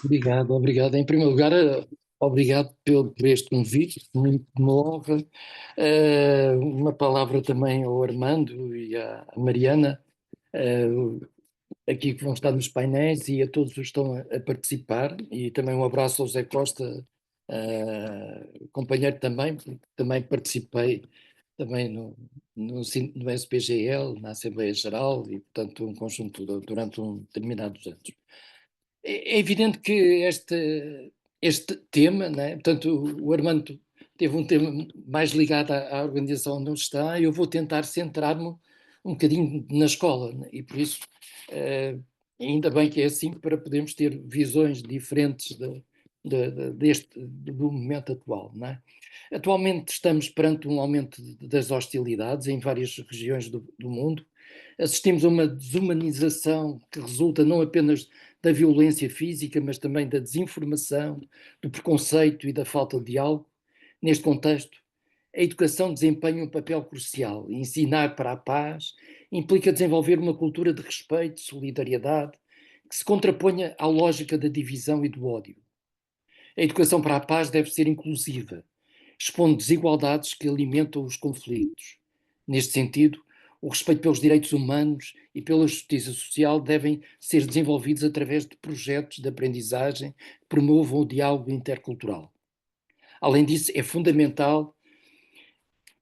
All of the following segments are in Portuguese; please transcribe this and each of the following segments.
Obrigado, obrigado. Em primeiro lugar, obrigado por este convite, muito uma honra. Uma palavra também ao Armando e à Mariana, eh, aqui que vão estar nos painéis e a todos os que estão a participar. E também um abraço ao Zé Costa, companheiro também, porque também participei também no SPGL, na Assembleia Geral, e portanto um conjunto durante determinados anos. É evidente que este tema, né? Portanto, o Armando teve um tema mais ligado à organização onde ele está. Eu vou tentar centrar-me um bocadinho na escola, né? E por isso, eh, ainda bem que é assim, para podermos ter visões diferentes do momento atual, não é? Atualmente estamos perante um aumento das hostilidades em várias regiões do mundo. Assistimos a uma desumanização que resulta não apenas da violência física, mas também da desinformação, do preconceito e da falta de diálogo. Neste contexto, a educação desempenha um papel crucial. Ensinar para a paz implica desenvolver uma cultura de respeito, solidariedade, que se contraponha à lógica da divisão e do ódio. A educação para a paz deve ser inclusiva, expondo desigualdades que alimentam os conflitos. Neste sentido, o respeito pelos direitos humanos e pela justiça social devem ser desenvolvidos através de projetos de aprendizagem que promovam o diálogo intercultural. Além disso, é fundamental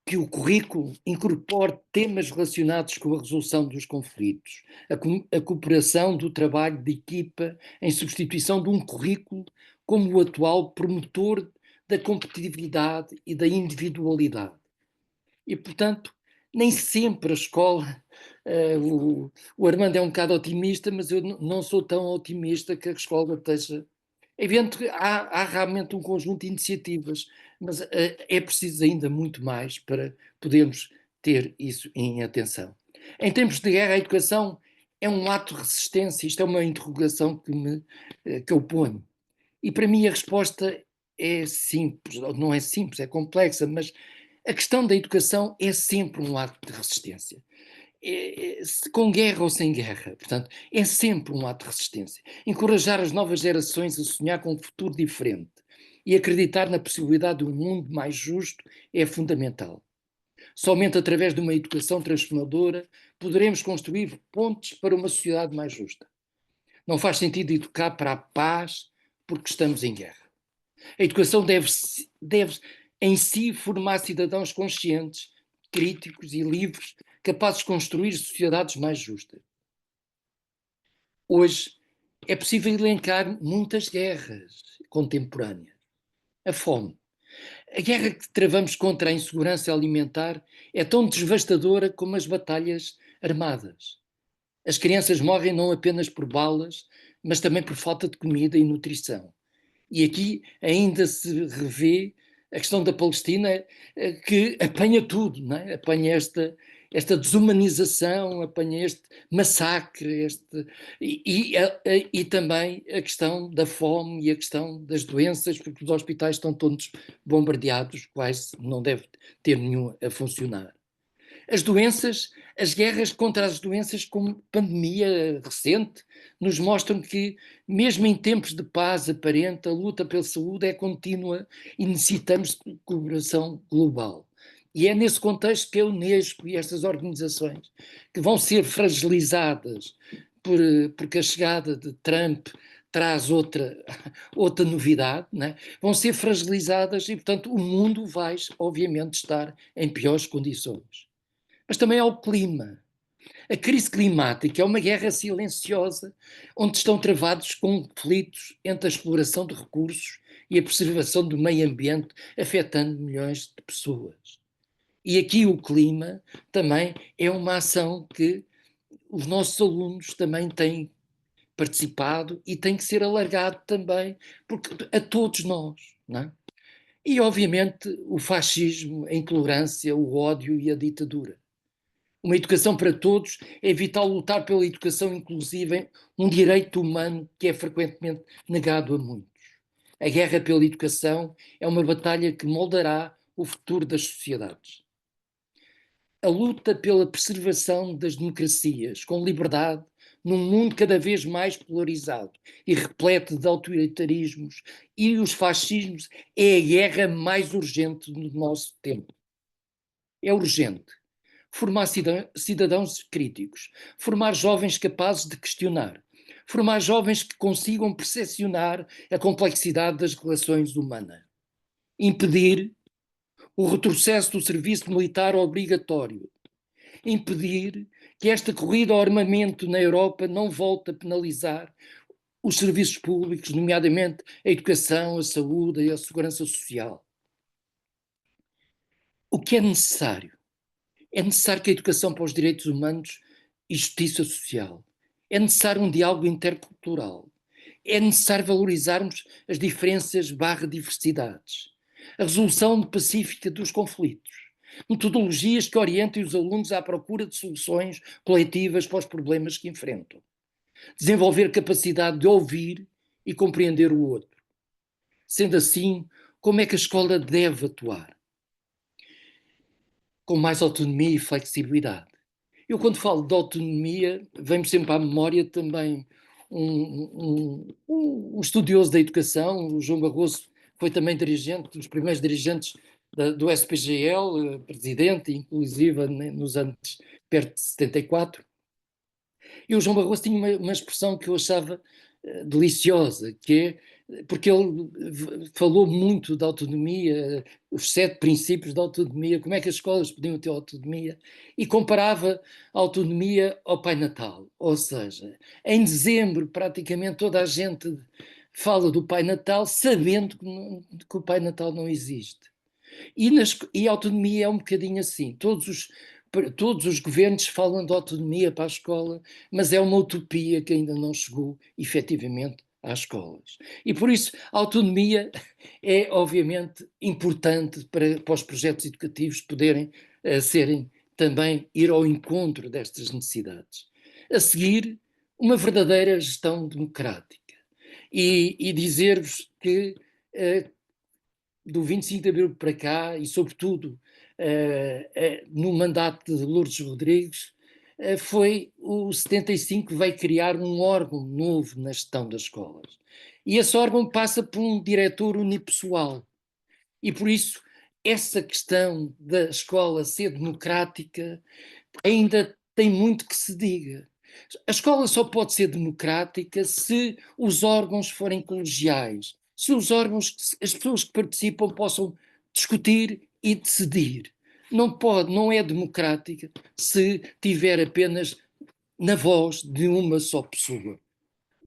que o currículo incorpore temas relacionados com a resolução dos conflitos, a cooperação do trabalho de equipa em substituição de um currículo como o atual promotor da competitividade e da individualidade. E, portanto, nem sempre a escola, o Armando é um bocado otimista, mas eu não sou tão otimista que a escola esteja. É evidente que há realmente um conjunto de iniciativas, mas é preciso ainda muito mais para podermos ter isso em atenção. Em tempos de guerra, a educação é um ato de resistência. Isto é uma interrogação que eu ponho. E para mim a resposta é simples, não é simples, é complexa, mas a questão da educação é sempre um ato de resistência. Com guerra ou sem guerra, portanto, é sempre um ato de resistência. Encorajar as novas gerações a sonhar com um futuro diferente e acreditar na possibilidade de um mundo mais justo é fundamental. Somente através de uma educação transformadora poderemos construir pontes para uma sociedade mais justa. Não faz sentido educar para a paz porque estamos em guerra. A educação deve em si formar cidadãos conscientes, críticos e livres, capazes de construir sociedades mais justas. Hoje é possível elencar muitas guerras contemporâneas. A fome. A guerra que travamos contra a insegurança alimentar é tão devastadora como as batalhas armadas. As crianças morrem não apenas por balas, mas também por falta de comida e nutrição. E aqui ainda se revê a questão da Palestina, que apanha tudo, não é? Apanha esta desumanização, apanha este massacre, e também a questão da fome e a questão das doenças, porque os hospitais estão todos bombardeados, quase não deve ter nenhum a funcionar. As doenças, as guerras contra as doenças, como pandemia recente, nos mostram que, mesmo em tempos de paz aparente, a luta pela saúde é contínua e necessitamos de cooperação global. E é nesse contexto que a Unesco e estas organizações, que vão ser fragilizadas porque a chegada de Trump traz outra novidade, né? Vão ser fragilizadas e, portanto, o mundo vai, obviamente, estar em piores condições. Mas também ao clima. A crise climática é uma guerra silenciosa, onde estão travados conflitos entre a exploração de recursos e a preservação do meio ambiente, afetando milhões de pessoas. E aqui o clima também é uma ação que os nossos alunos também têm participado e tem que ser alargado também a todos nós, não é? E, obviamente, o fascismo, a intolerância, o ódio e a ditadura. Uma educação para todos é vital lutar pela educação inclusiva, um direito humano que é frequentemente negado a muitos. A guerra pela educação é uma batalha que moldará o futuro das sociedades. A luta pela preservação das democracias, com liberdade, num mundo cada vez mais polarizado e repleto de autoritarismos e os fascismos, é a guerra mais urgente do nosso tempo. É urgente formar cidadãos críticos, formar jovens capazes de questionar, formar jovens que consigam percepcionar a complexidade das relações humanas, impedir o retrocesso do serviço militar obrigatório, impedir que esta corrida ao armamento na Europa não volte a penalizar os serviços públicos, nomeadamente a educação, a saúde e a segurança social. O que é necessário? É necessário que a educação para os direitos humanos e justiça social. É necessário um diálogo intercultural. É necessário valorizarmos as diferenças / diversidades. A resolução pacífica dos conflitos. Metodologias que orientem os alunos à procura de soluções coletivas para os problemas que enfrentam. Desenvolver capacidade de ouvir e compreender o outro. Sendo assim, como é que a escola deve atuar? Com mais autonomia e flexibilidade. Eu, quando falo de autonomia, vem-me sempre à memória também um estudioso da educação, o João Barroso, foi também dirigente, dos primeiros dirigentes do SPGL, presidente, inclusive nos anos perto de 74. E o João Barroso tinha uma expressão que eu achava deliciosa, que é, porque ele falou muito da autonomia, os 7 princípios da autonomia, como é que as escolas podiam ter autonomia, e comparava a autonomia ao Pai Natal. Ou seja, em dezembro praticamente toda a gente fala do Pai Natal sabendo que o Pai Natal não existe. E a autonomia é um bocadinho assim. Todos os governos falam de autonomia para a escola, mas é uma utopia que ainda não chegou efetivamente às escolas. E por isso a autonomia é obviamente importante para os projetos educativos poderem serem também ir ao encontro destas necessidades. A seguir, uma verdadeira gestão democrática. E dizer-vos que do 25 de Abril para cá, e sobretudo no mandato de Lourdes Rodrigues, foi o 75 que vai criar um órgão novo na gestão das escolas. E esse órgão passa por um diretor unipessoal. E por isso, essa questão da escola ser democrática ainda tem muito que se diga. A escola só pode ser democrática se os órgãos forem colegiais, se os órgãos, as pessoas que participam possam discutir e decidir. Não pode, não é democrática se tiver apenas na voz de uma só pessoa.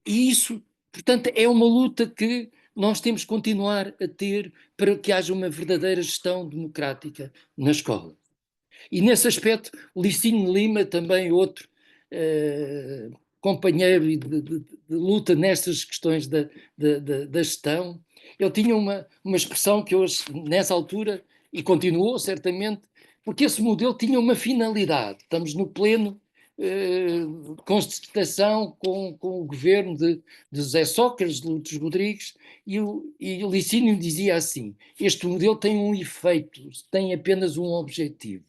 E isso, portanto, é uma luta que nós temos que continuar a ter para que haja uma verdadeira gestão democrática na escola. E nesse aspecto, Licínio Lima, também outro companheiro de luta nestas questões da gestão, ele tinha uma expressão que hoje, nessa altura, e continuou certamente, porque esse modelo tinha uma finalidade. Estamos no pleno concertação com o governo de José Sócrates, de Lourdes Rodrigues, e o Licínio dizia assim: este modelo tem um efeito, tem apenas um objetivo.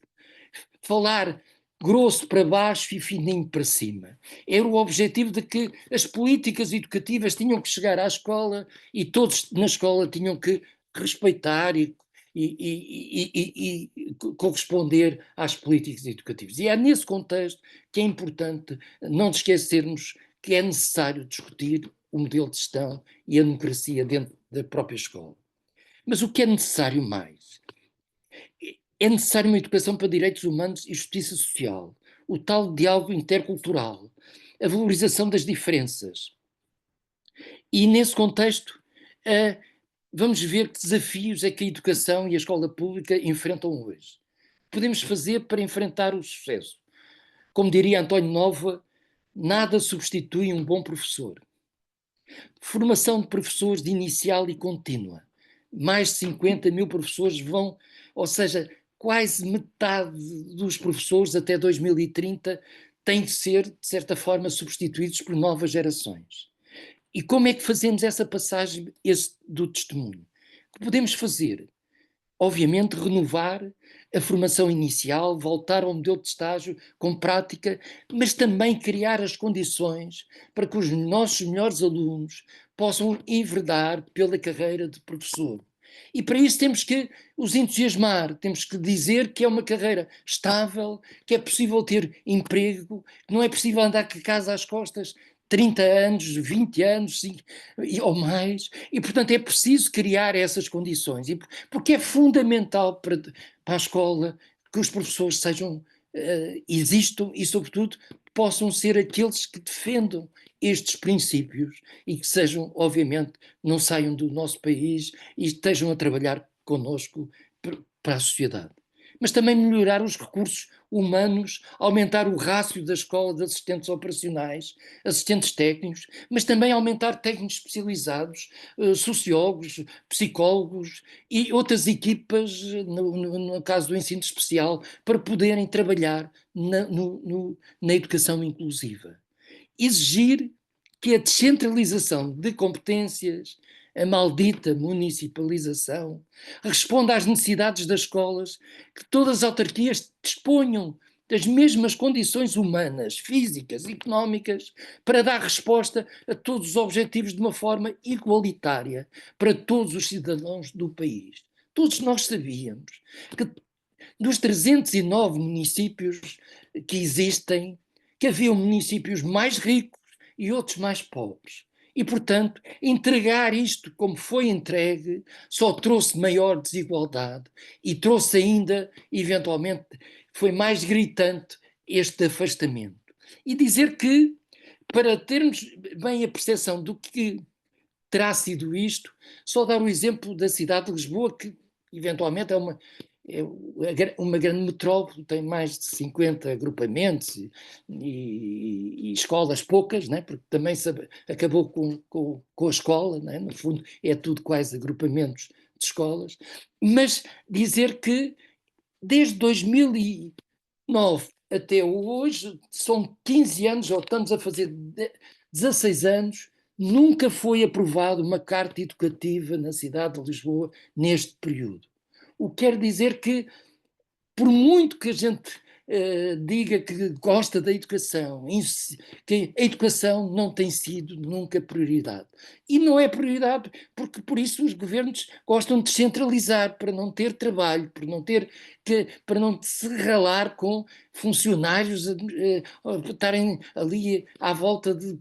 Falar grosso para baixo e fininho para cima. Era o objetivo de que as políticas educativas tinham que chegar à escola e todos na escola tinham que respeitar e corresponder às políticas educativas. E é nesse contexto que é importante não esquecermos que é necessário discutir o modelo de gestão e a democracia dentro da própria escola. Mas o que é necessário mais? É necessário uma educação para direitos humanos e justiça social, o tal diálogo intercultural, a valorização das diferenças. E nesse contexto, vamos ver que desafios é que a educação e a escola pública enfrentam hoje. Podemos fazer para enfrentar o sucesso? Como diria António Nova, nada substitui um bom professor. Formação de professores de inicial e contínua. Mais de 50 mil professores vão, ou seja, quase metade dos professores até 2030 têm de ser, de certa forma, substituídos por novas gerações. E como é que fazemos essa passagem do testemunho? O que podemos fazer? obviamente, renovar a formação inicial, voltar ao modelo de estágio com prática, mas também criar as condições para que os nossos melhores alunos possam enverdar pela carreira de professor. E para isso temos que os entusiasmar, temos que dizer que é uma carreira estável, que é possível ter emprego, que não é possível andar com a casa às costas 30 anos, 20 anos ou mais, e portanto é preciso criar essas condições, porque é fundamental para a escola que os professores existam e sobretudo possam ser aqueles que defendam estes princípios e que sejam, obviamente, não saiam do nosso país e estejam a trabalhar connosco para a sociedade. Mas também melhorar os recursos humanos, aumentar o rácio da escola de assistentes operacionais, assistentes técnicos, mas também aumentar técnicos especializados, sociólogos, psicólogos e outras equipas, no caso do ensino especial, para poderem trabalhar na educação inclusiva. Exigir que a descentralização de competências, a maldita municipalização, responda às necessidades das escolas, que todas as autarquias disponham das mesmas condições humanas, físicas e económicas para dar resposta a todos os objetivos de uma forma igualitária para todos os cidadãos do país. Todos nós sabíamos que dos 309 municípios que existem, que havia municípios mais ricos e outros mais pobres. E, portanto, entregar isto como foi entregue só trouxe maior desigualdade e trouxe ainda, eventualmente, foi mais gritante este afastamento. E dizer que, para termos bem a percepção do que terá sido isto, só dar o exemplo da cidade de Lisboa, que eventualmente é uma grande metrópole, tem mais de 50 agrupamentos e escolas poucas, né? Porque também acabou com a escola, né? No fundo é tudo quase agrupamentos de escolas, mas dizer que desde 2009 até hoje, são 15 anos, ou estamos a fazer 16 anos, nunca foi aprovada uma carta educativa na cidade de Lisboa neste período. O que quer dizer que, por muito que a gente diga que gosta da educação, que a educação não tem sido nunca prioridade. E não é prioridade porque por isso os governos gostam de descentralizar, para não ter trabalho, para não se ralar com funcionários estarem ali à volta de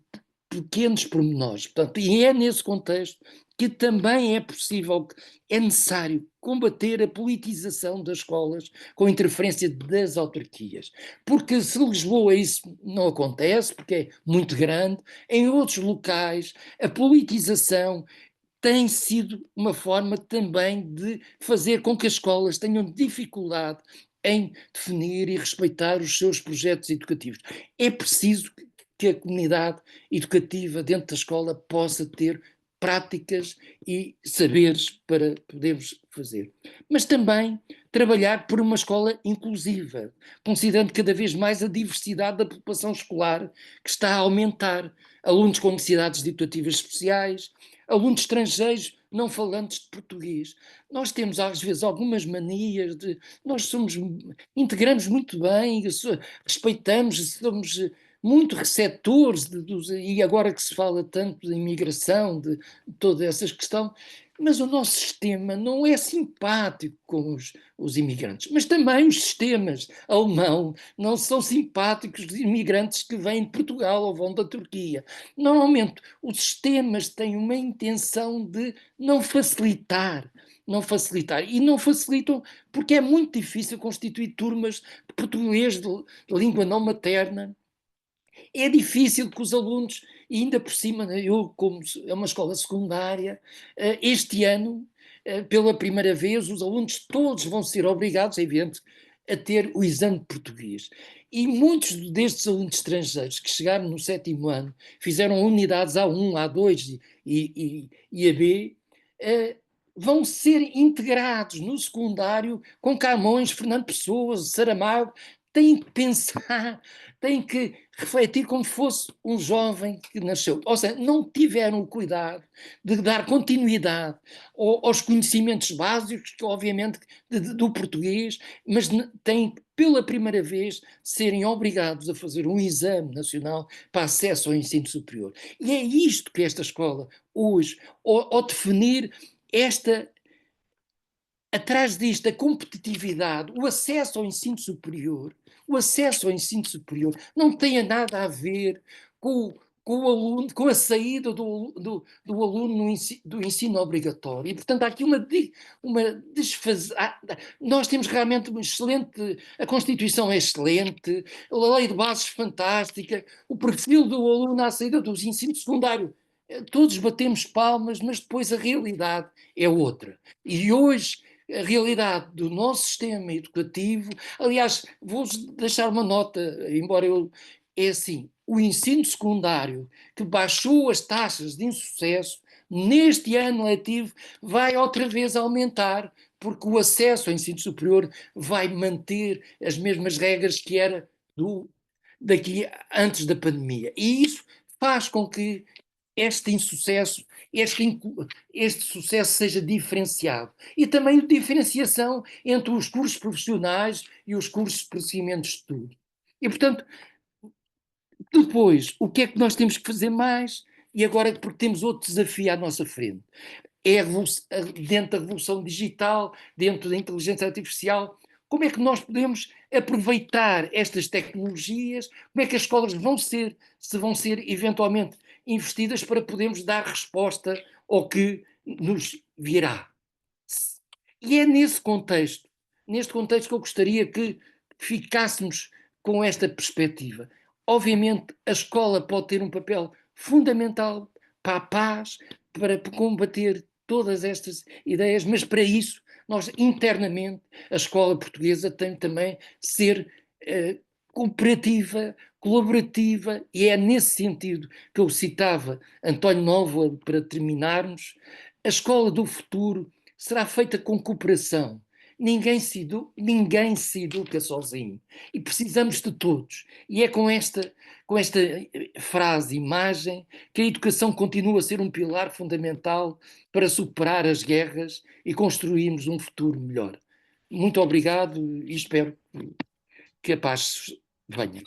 pequenos pormenores. Portanto, e é nesse contexto que também é possível, é necessário combater a politização das escolas com interferência das autarquias. Porque se em Lisboa isso não acontece, porque é muito grande, em outros locais a politização tem sido uma forma também de fazer com que as escolas tenham dificuldade em definir e respeitar os seus projetos educativos. É preciso que a comunidade educativa dentro da escola possa ter práticas e saberes para podermos fazer. Mas também trabalhar por uma escola inclusiva, considerando cada vez mais a diversidade da população escolar, que está a aumentar. Alunos com necessidades educativas especiais, alunos estrangeiros não falantes de português. Nós temos às vezes algumas manias de nós integramos muito bem, respeitamos, somos muito receptores e agora que se fala tanto de imigração, de toda essa questão, mas o nosso sistema não é simpático com os imigrantes, mas também os sistemas alemão não são simpáticos de imigrantes que vêm de Portugal ou vão da Turquia. Normalmente os sistemas têm uma intenção de não facilitar, e não facilitam porque é muito difícil constituir turmas de português de língua não materna. É difícil que os alunos, e ainda por cima, eu como é uma escola secundária, este ano, pela primeira vez, os alunos todos vão ser obrigados, é evidente, a ter o exame de português. E muitos destes alunos estrangeiros que chegaram no 7º ano, fizeram unidades A1, A2 e AB, vão ser integrados no secundário com Camões, Fernando Pessoa, Saramago, têm que pensar, têm que refletir como fosse um jovem que nasceu. Ou seja, não tiveram o cuidado de dar continuidade aos conhecimentos básicos, que obviamente do português, mas têm pela primeira vez serem obrigados a fazer um exame nacional para acesso ao ensino superior. E é isto que esta escola hoje, ao definir esta, atrás disto, a competitividade, o acesso ao ensino superior não tem nada a ver com o aluno, com a saída do aluno do ensino obrigatório. E, portanto, há aqui uma desfase. Nós temos realmente uma excelente, a Constituição é excelente, a lei de bases fantástica, o perfil do aluno à saída do ensino secundário. Todos batemos palmas, mas depois a realidade é outra. E hoje a realidade do nosso sistema educativo. Aliás, vou-vos deixar uma nota, embora eu. É assim: o ensino secundário, que baixou as taxas de insucesso, neste ano letivo vai outra vez aumentar, porque o acesso ao ensino superior vai manter as mesmas regras que era daqui antes da pandemia. E isso faz com que este insucesso, este sucesso seja diferenciado. E também a diferenciação entre os cursos profissionais e os cursos de prosseguimento de estudo. E, portanto, depois, o que é que nós temos que fazer mais? E agora, porque temos outro desafio à nossa frente, é dentro da revolução digital, dentro da inteligência artificial, como é que nós podemos aproveitar estas tecnologias, como é que as escolas se vão ser eventualmente investidas para podermos dar resposta ao que nos virá. E é neste contexto que eu gostaria que ficássemos com esta perspectiva. Obviamente, a escola pode ter um papel fundamental para a paz, para combater todas estas ideias, mas para isso, nós internamente, a escola portuguesa tem também ser cooperativa, colaborativa, e é nesse sentido que eu citava António Nóvoa para terminarmos. A escola do futuro será feita com cooperação. Ninguém se educa sozinho. E precisamos de todos. E é com esta frase, imagem, que a educação continua a ser um pilar fundamental para superar as guerras e construirmos um futuro melhor. Muito obrigado e espero que a paz venha.